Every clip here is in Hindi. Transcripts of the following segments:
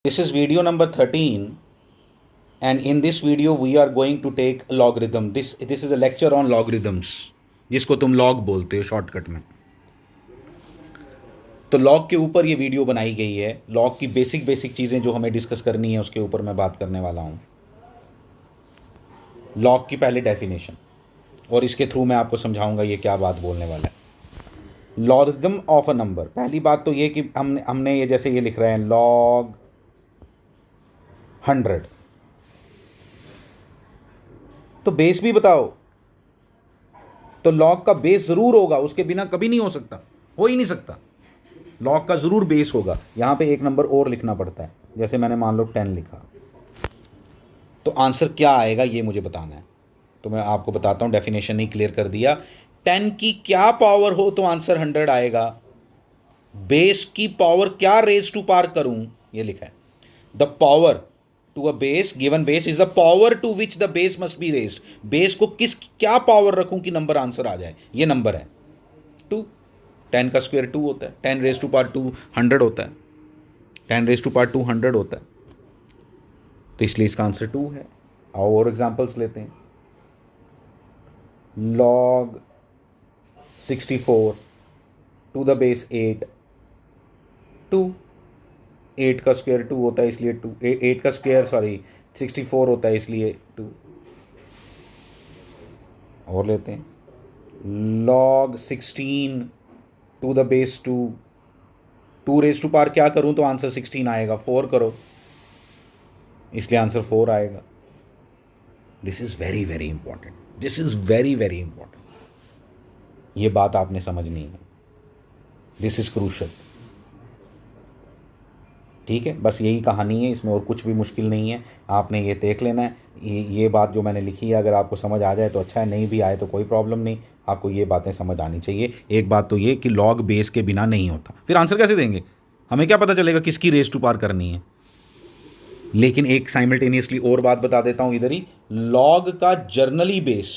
This is video number 13, and in this video we are going to take logarithm. This is a lecture on logarithms, जिसको तुम log बोलते हो शॉर्टकट में। तो log के ऊपर ये वीडियो बनाई गई है। log की बेसिक चीज़ें जो हमें डिस्कस करनी है उसके ऊपर मैं बात करने वाला हूँ। log की पहले डेफिनेशन, और इसके थ्रू मैं आपको समझाऊंगा ये क्या बात बोलने वाला है। लॉगरिथम ऑफ अ नंबर, पहली बात तो ये कि हमने ये जैसे ये लिख रहे हैं log 100, तो बेस भी बताओ। तो log का बेस ज़रूर होगा, उसके बिना कभी नहीं हो सकता, हो ही नहीं सकता। log का ज़रूर बेस होगा। यहाँ पे एक नंबर और लिखना पड़ता है, जैसे मैंने मान लो 10 लिखा, तो आंसर क्या आएगा ये मुझे बताना है। तो मैं आपको बताता हूँ, डेफिनेशन नहीं क्लियर कर दिया। 10 की क्या पावर हो तो आंसर 100 आएगा। बेस की पावर क्या रेज टू पार करूँ, ये लिखा है। The power to a base, given base is the power to which the base must be raised. Base को क्या पावर रखूं कि नंबर आंसर आ जाए। ये नंबर है 2। 10 का स्क्वायर 2 होता है। 10 रेज टू पावर 2 100 होता है। 10 रेज टू पावर 2 100 होता है, तो इसलिए इसका आंसर 2 है। और एग्जांपल्स लेते हैं। log 64 to the base 8, 2। 8 का स्क्वायर 2 होता है इसलिए 2, 8 का स्क्वायर 64 होता है इसलिए 2। और लेते हैं log 16 to the base 2। 2 raise to power क्या करूं तो आंसर 16 आएगा। 4 करो, इसलिए आंसर 4 आएगा। This is very important, this is very important. ये बात आपने समझनी है। This is crucial. ठीक है, बस यही कहानी है, इसमें और कुछ भी मुश्किल नहीं है। आपने ये देख लेना है। ये बात जो मैंने लिखी है, अगर आपको समझ आ जाए तो अच्छा है, नहीं भी आए तो कोई प्रॉब्लम नहीं। आपको ये बातें समझ आनी चाहिए। एक बात तो ये कि लॉग बेस के बिना नहीं होता। फिर आंसर कैसे देंगे? हमें क्या पता चलेगा किसकी रेस टू पार करनी है? लेकिन एक साइमल्टेनियसली और बात बता देता हूं इधर ही। लॉग का जर्नली बेस,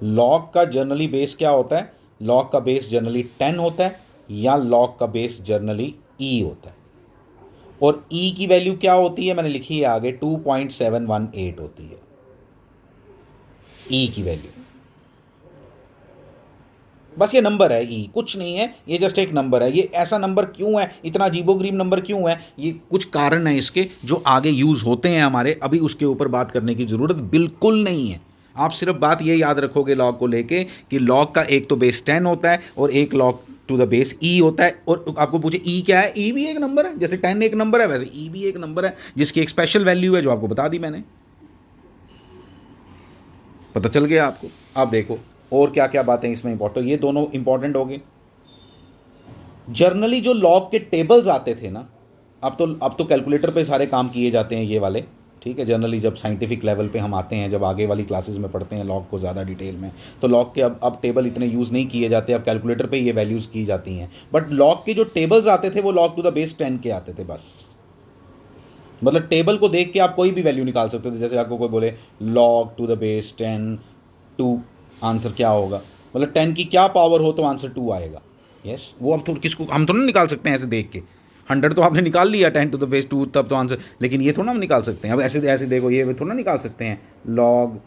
लॉग का जर्नली बेस क्या होता है? लॉग का बेस जनरली 10 होता है, या लॉग का बेस जर्नली ई होता है। और ई की वैल्यू क्या होती है? मैंने लिखी है आगे, 2.718 होती है ई की वैल्यू। बस ये नंबर है ई, कुछ नहीं है, ये जस्ट एक नंबर है। ये ऐसा नंबर क्यों है, इतना अजीबोगरीब नंबर क्यों है? ये कुछ कारण है इसके जो आगे यूज़ होते हैं हमारे, अभी उसके ऊपर बात करने की ज़रूरत बिल्कुल नहीं है। आप सिर्फ बात ये याद रखोगे लॉग को लेके कि लॉग का एक तो बेस 10 होता है और एक लॉग टू द बेस ई होता है। और आपको पूछे ई क्या है? ई भी एक नंबर है, जैसे 10 एक नंबर है वैसे ई भी एक नंबर है, जिसकी एक स्पेशल वैल्यू है जो आपको बता दी मैंने। पता चल गया आपको? आप देखो और क्या क्या बातें इसमें इंपॉर्टेंट, ये दोनों इंपॉर्टेंट हो गए। जर्नली जो लॉग के टेबल्स आते थे ना, अब तो कैलकुलेटर पे सारे काम किए जाते हैं ये वाले। ठीक है, जनरली जब साइंटिफिक लेवल पे हम आते हैं, जब आगे वाली क्लासेस में पढ़ते हैं लॉग को ज़्यादा डिटेल में, तो लॉग के अब टेबल इतने यूज़ नहीं किए जाते, अब कैलकुलेटर पे ये वैल्यूज़ की जाती हैं। बट लॉग के जो टेबल्स आते थे वो लॉग टू द बेस 10 के आते थे बस। मतलब टेबल को देख के आप कोई भी वैल्यू निकाल सकते थे। जैसे आपको कोई बोले log to the base 10 2, answer क्या होगा? मतलब 10 की क्या पावर हो तो आंसर 2 आएगा। यस, वो अब तो किसको हम थोड़ा निकाल सकते हैं ऐसे देख के। 100 तो आपने निकाल लिया, 10 टू द बेस 2 तब तो आंसर, लेकिन ये थोड़ा हम निकाल सकते हैं। अब ऐसे ऐसे देखो, ये थोड़ा निकाल सकते हैं log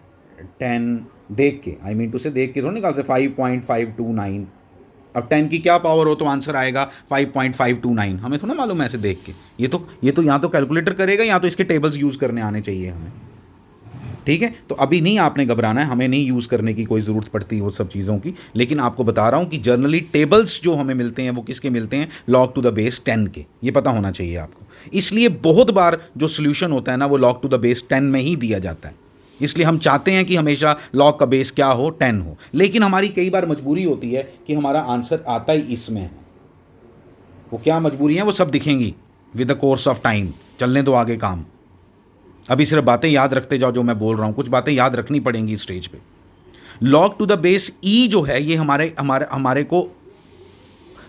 10 देख के, आई मीन टू से देख के थोड़ा निकाल सकते। 5.529, अब 10 की क्या पावर हो तो आंसर आएगा 5.529। हमें थोड़ा मालूम है ऐसे देख के। ये तो यहाँ तो कैलकुलेटर करेगा, यहाँ तो इसके टेबल्स यूज़ करने आने चाहिए हमें। ठीक है, तो अभी नहीं आपने घबराना है, हमें नहीं यूज़ करने की कोई ज़रूरत पड़ती वो सब चीज़ों की। लेकिन आपको बता रहा हूँ कि जर्नली टेबल्स जो हमें मिलते हैं वो किसके मिलते हैं? log टू द बेस 10 के। ये पता होना चाहिए आपको। इसलिए बहुत बार जो सोल्यूशन होता है ना वो log टू द बेस 10 में ही दिया जाता है। इसलिए हम चाहते हैं कि हमेशा log का बेस क्या हो? 10 हो। लेकिन हमारी कई बार मजबूरी होती है कि हमारा आंसर आता ही इसमें है। वो क्या मजबूरी है वो सब दिखेंगी with the course of time. चलने दो आगे काम, अभी सिर्फ बातें याद रखते जाओ जो मैं बोल रहा हूँ। कुछ बातें याद रखनी पड़ेंगी स्टेज पे। log टू द बेस ई जो है ये हमारे हमारे हमारे को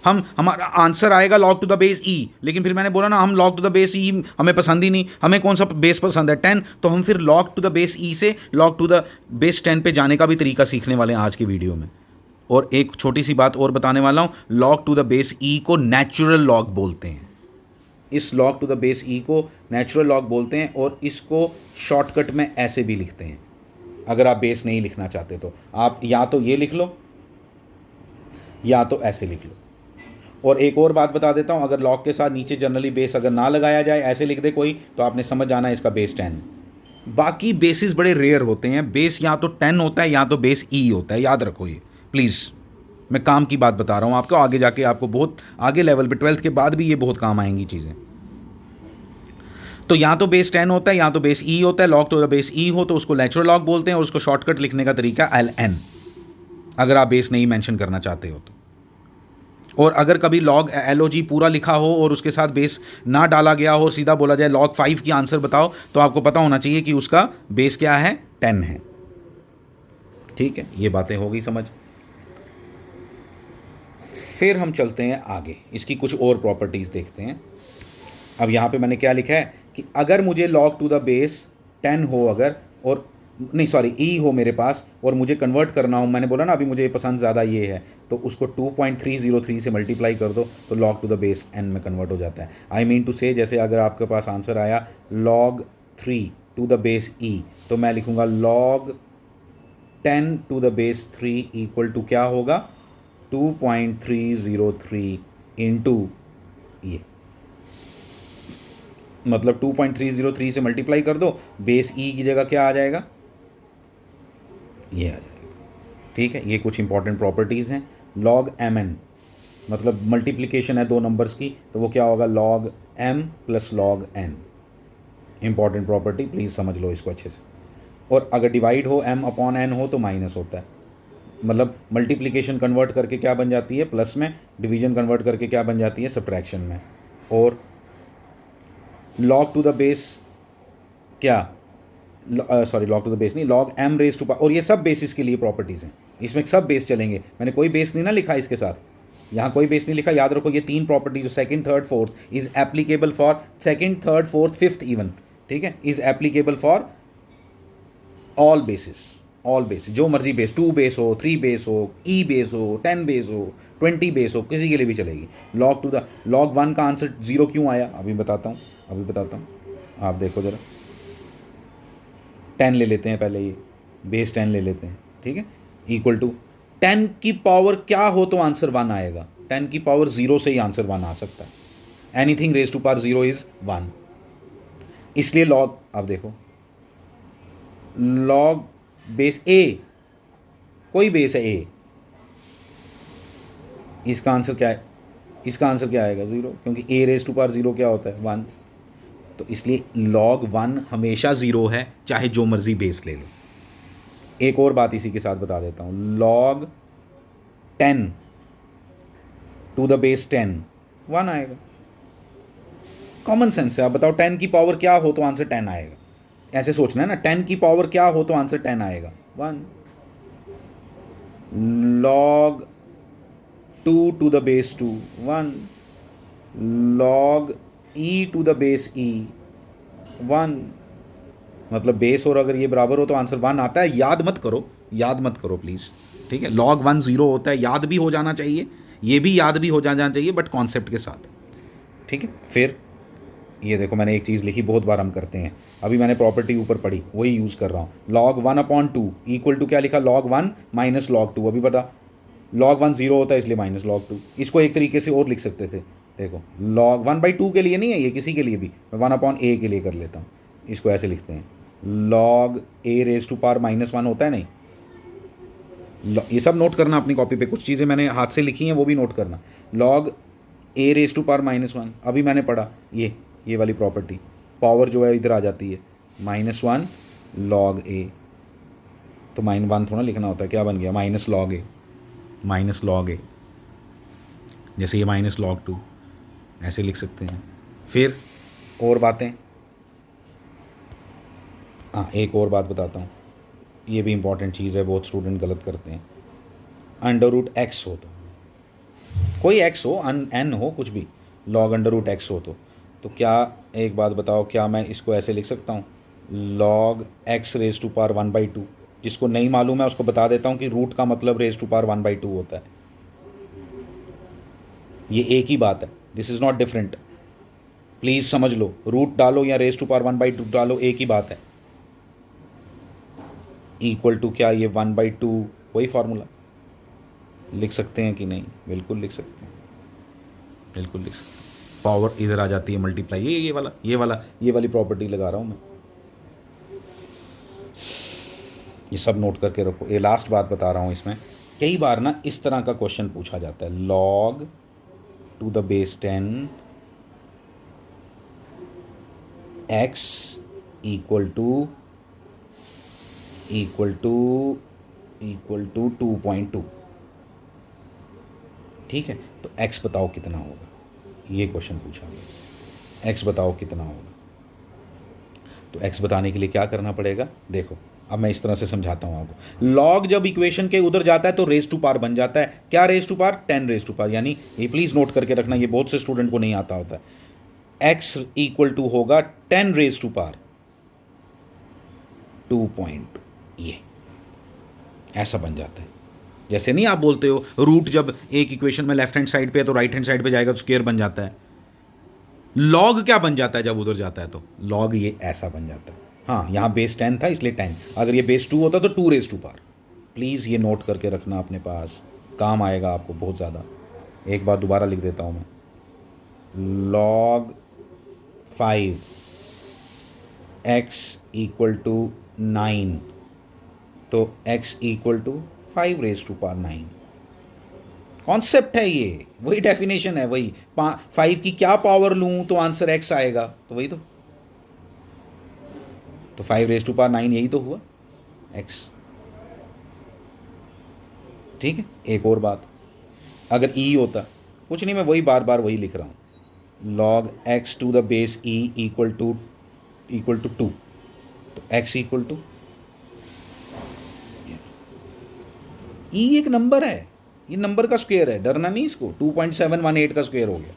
हमारा आंसर आएगा log टू द बेस ई। लेकिन फिर मैंने बोला ना, हम log टू द बेस ई हमें पसंद ही नहीं। हमें कौन सा बेस पसंद है? 10। तो हम फिर log टू द बेस ई से log टू द बेस 10 पे जाने का भी तरीका सीखने वाले हैं आज की वीडियो में। और एक छोटी सी बात और बताने वाला हूँ, log टू द बेस ई को नेचुरल log बोलते हैं। इस log टू द बेस ई को नेचुरल log बोलते हैं, और इसको शॉर्टकट में ऐसे भी लिखते हैं। अगर आप बेस नहीं लिखना चाहते तो आप या तो ये लिख लो या तो ऐसे लिख लो। और एक और बात बता देता हूँ, अगर log के साथ नीचे जनरली बेस अगर ना लगाया जाए, ऐसे लिख दे कोई, तो आपने समझ जाना है इसका बेस 10। बाकी बेसिस बड़े रेयर होते हैं, बेस या तो 10 होता है या तो बेस ई होता है, याद रखो ये प्लीज़। मैं काम की बात बता रहा हूँ आपको, आगे जाके आपको बहुत आगे लेवल पे 12th के बाद भी ये बहुत काम आएंगी चीज़ें। तो या तो बेस 10 होता है या तो बेस ई होता है। log टू द बेस ई हो तो उसको नेचुरल log बोलते हैं, और उसको शॉर्टकट लिखने का तरीका ln, अगर आप बेस नहीं मेंशन करना चाहते हो तो। और अगर कभी log LOG पूरा लिखा हो और उसके साथ बेस ना डाला गया हो और सीधा बोला जाए log 5 की आंसर बताओ, तो आपको पता होना चाहिए कि उसका बेस क्या है, 10 है। ठीक है, ये बातें हो गई समझ। फिर हम चलते हैं आगे, इसकी कुछ और प्रॉपर्टीज़ देखते हैं। अब यहाँ पे मैंने क्या लिखा है कि अगर मुझे log टू द बेस 10 हो अगर, और नहीं सॉरी ई हो मेरे पास, और मुझे कन्वर्ट करना हो, मैंने बोला ना अभी मुझे पसंद ज़्यादा ये है, तो उसको 2303 से मल्टीप्लाई कर दो तो log to the base n में कन्वर्ट हो जाता है। आई मीन टू से, जैसे अगर आपके पास आंसर आया log 3 to the base e, तो मैं लिखूँगा log 10 to the base 3 equal to क्या होगा, 2303 इंटू ये, मतलब 2303 से मल्टीप्लाई कर दो, बेस ई की जगह क्या आ जाएगा, ये आ जाएगा। ठीक है, ये कुछ इंपॉर्टेंट प्रॉपर्टीज़ हैं। log mn मतलब मल्टीप्लिकेशन है दो नंबर्स की, तो वो क्या होगा, log m plus log n। Important property, please समझ लो इसको अच्छे से। और अगर डिवाइड हो m अपॉन n हो तो माइनस होता है, मतलब मल्टीप्लिकेशन कन्वर्ट करके क्या बन जाती है, प्लस में, डिवीजन कन्वर्ट करके क्या बन जाती है, सब्ट्रैक्शन में। और log टू द बेस क्या, sorry log to the base नहीं, log m रेज टू, और ये सब बेसिस के लिए प्रॉपर्टीज़ हैं, इसमें सब बेस चलेंगे। मैंने कोई बेस नहीं ना लिखा इसके साथ, यहाँ कोई बेस नहीं लिखा। याद रखो ये तीन प्रॉपर्टी जो second third fourth is applicable for second third fourth fifth even, ठीक है, is applicable for all basis, all basis, जो मर्जी बेस, 2 बेस हो, 3 बेस हो, ई बेस हो, 10 बेस हो, 20 बेस हो, किसी के लिए भी चलेगी। log 1 का आंसर 0 क्यों आया, अभी बताता हूँ, आप देखो ज़रा। 10 ले लेते हैं पहले, ये बेस 10 ले लेते हैं, ठीक है, इक्वल टू 10 की पावर क्या हो तो आंसर 1 आएगा। 10 की पावर 0 से ही आंसर 1 आ सकता है। Anything raise to power 0 is 1, इसलिए log, अब देखो log बेस a, कोई बेस है a, इसका आंसर क्या है, इसका आंसर क्या आएगा, 0, क्योंकि a रेज टू पावर 0 क्या होता है, 1। तो इसलिए log 1 हमेशा 0 है, चाहे जो मर्जी बेस ले लो। एक और बात इसी के साथ बता देता हूँ, log 10 टू द बेस 10 1 आएगा। कॉमन सेंस है। आप बताओ 10 की पावर क्या हो तो आंसर 10 आएगा, ऐसे सोचना है ना, 10 की पावर क्या हो तो आंसर 10 आएगा, 1। log 2 to the base 2 1, log e to the base e 1, मतलब बेस और अगर ये बराबर हो तो आंसर 1 आता है। याद मत करो प्लीज़, ठीक है। log 1 0 होता है, याद भी हो जाना चाहिए, ये भी याद भी हो जाना चाहिए, बट कॉन्सेप्ट के साथ, ठीक है। फिर ये देखो मैंने एक चीज़ लिखी, बहुत बार हम करते हैं, अभी मैंने प्रॉपर्टी ऊपर पढ़ी वही यूज़ कर रहा हूँ। log 1/2 इक्वल टू क्या लिखा, log 1 माइनस log 2। अभी बता, log 1 0 होता है इसलिए माइनस log 2। इसको एक तरीके से और लिख सकते थे, देखो log 1/2 के लिए नहीं है ये, किसी के लिए भी, मैं 1/a के लिए कर लेता हूँ। इसको ऐसे लिखते हैं, log a raise to power -1 होता है, नहीं, ये सब नोट करना अपनी कॉपी पे, कुछ चीज़ें मैंने हाथ से लिखी हैं वो भी नोट करना। log a raise to power -1, अभी मैंने पढ़ा ये वाली प्रॉपर्टी, पावर जो है इधर आ जाती है, -1 log a, तो -1 थोड़ा लिखना होता है, क्या बन गया, -log a, जैसे ये -log 2, ऐसे लिख सकते हैं। फिर और बातें, हाँ एक और बात बताता हूँ, ये भी इंपॉर्टेंट चीज़ है, बहुत स्टूडेंट गलत करते हैं। √x हो कोई x हो, n हो, कुछ भी, log √x हो तो क्या, एक बात बताओ, क्या मैं इसको ऐसे लिख सकता हूँ, log x raise to power 1/2। जिसको नहीं मालूम है उसको बता देता हूँ कि रूट का मतलब रेज टू पावर 1/2 होता है, ये एक ही बात है, this is not different. Please समझ लो, रूट डालो या रेज टू पावर 1/2 डालो, एक ही बात है। इक्वल टू क्या, ये 1/2 वही फार्मूला लिख सकते हैं कि नहीं? बिल्कुल लिख सकते हैं, बिल्कुल लिख सकते हैं। पावर इधर आ जाती है मल्टीप्लाई, ये वाली प्रॉपर्टी लगा रहा हूँ मैं। ये सब नोट करके रखो। ये लास्ट बात बता रहा हूँ, इसमें कई बार ना इस तरह का क्वेश्चन पूछा जाता है, log to the base 10 x equal to 2.2। ठीक है, तो x बताओ कितना होगा, ये क्वेश्चन पूछा गया, x बताओ कितना होगा। तो x बताने के लिए क्या करना पड़ेगा, देखो अब मैं इस तरह से समझाता हूँ आपको। log जब इक्वेशन के उधर जाता है तो रेज टू पावर बन जाता है, क्या raise to power, 10 raise to power, यानी ये प्लीज़ नोट करके रखना, ये बहुत से स्टूडेंट को नहीं आता होता है। x इक्वल टू होगा 10 रेज टू पावर 2.2, ये ऐसा बन जाता है। जैसे नहीं आप बोलते हो रूट जब एक इक्वेशन में लेफ्ट हैंड साइड पे है तो राइट हैंड साइड पे जाएगा तो स्क्वायर बन जाता है। लॉग क्या बन जाता है जब उधर जाता है, तो लॉग ये ऐसा बन जाता है। हाँ, यहाँ बेस 10 था इसलिए 10, अगर ये बेस 2 होता तो 2 रेज टू पावर। प्लीज़ ये नोट करके रखना अपने पास, काम आएगा आपको बहुत ज़्यादा। एक बार दोबारा लिख देता हूँ मैं, log 5 x इक्वल टू 9, तो x equal to 5 raise to power 9। Concept है ये, वही डेफिनेशन है, वही 5 की क्या पावर लूँ तो आंसर x आएगा, तो वही तो 5 रेज टू पावर 9 यही तो हुआ x। ठीक है, एक और बात, अगर e होता, कुछ नहीं, मैं वही बार बार वही लिख रहा हूँ, log x to the base e equal to 2, तो x इक्वल टू e एक नंबर है, ये नंबर का स्क्वायर है, डरना नहीं इसको, 2.718 का स्क्वायर हो गया,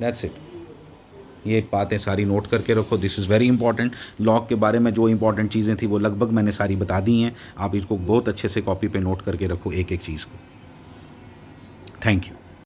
दैट्स इट। ये बातें सारी नोट करके रखो, this is very important. Log के बारे में जो इंपॉर्टेंट चीज़ें थी वो लगभग मैंने सारी बता दी हैं, आप इसको बहुत अच्छे से कॉपी पे नोट करके रखो एक एक चीज़ को। Thank you.